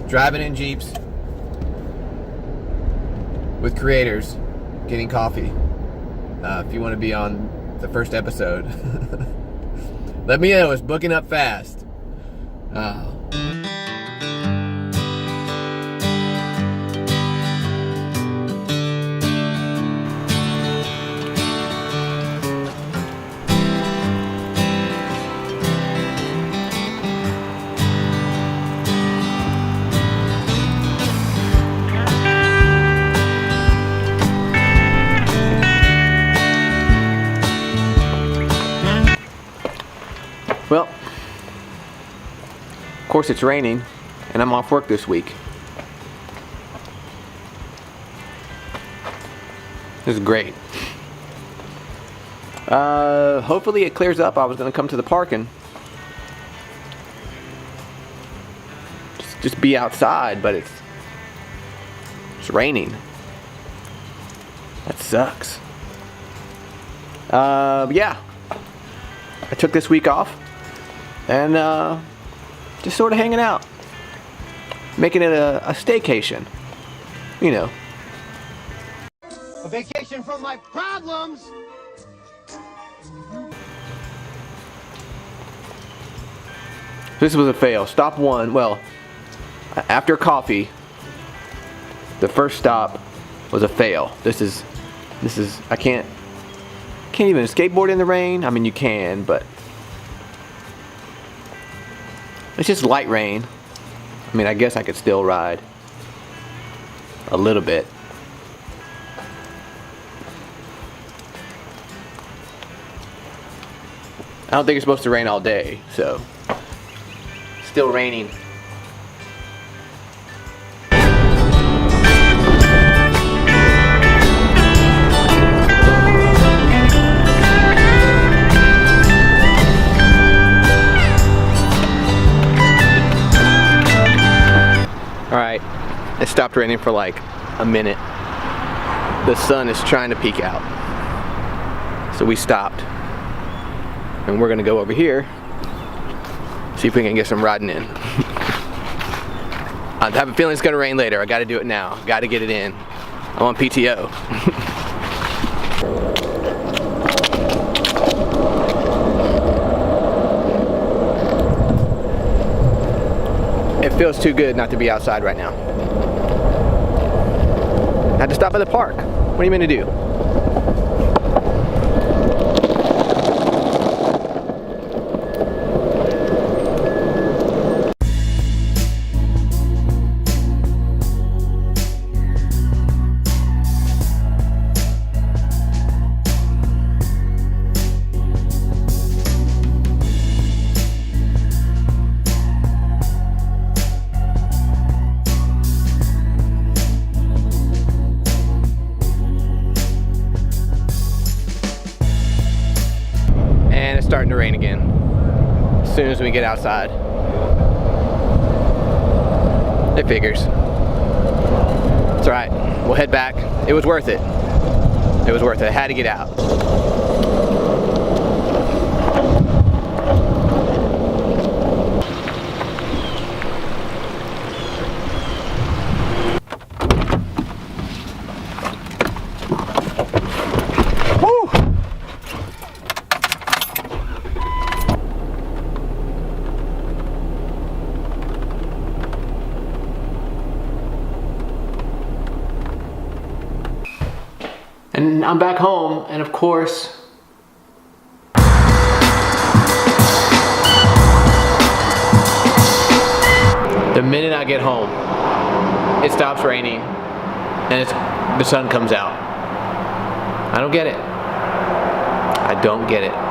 driving in Jeeps with creators, getting coffee. If you want to be on the first episode, let me know. It's booking up fast. Well, of course it's raining, and I'm off work this week. This is great. Hopefully it clears up. I was going to come to the park and just be outside, but it's raining. That sucks. Yeah. I took this week off. And just sort of hanging out, making it a staycation, you know. A vacation from my problems. This was a fail. Stop one. Well, after coffee, the first stop was a fail. This is I can't even skateboard in the rain. I mean, you can, but it's just light rain. I mean, I guess I could still ride a little bit. I don't think it's supposed to rain all day, so still raining. Alright, it stopped raining for like a minute. The sun is trying to peek out. So we stopped. And we're gonna go over here, see if we can get some riding in. I have a feeling it's gonna rain later. I gotta do it now. Gotta get it in. I'm on PTO. It feels too good not to be outside right now. I had to stop at the park. What do you mean to do? Starting to rain again as soon as we get outside. It figures. It's alright. We'll head back. It was worth it. It was worth it. I had to get out. And I'm back home, and of course, the minute I get home, it stops raining, and the sun comes out. I don't get it. I don't get it.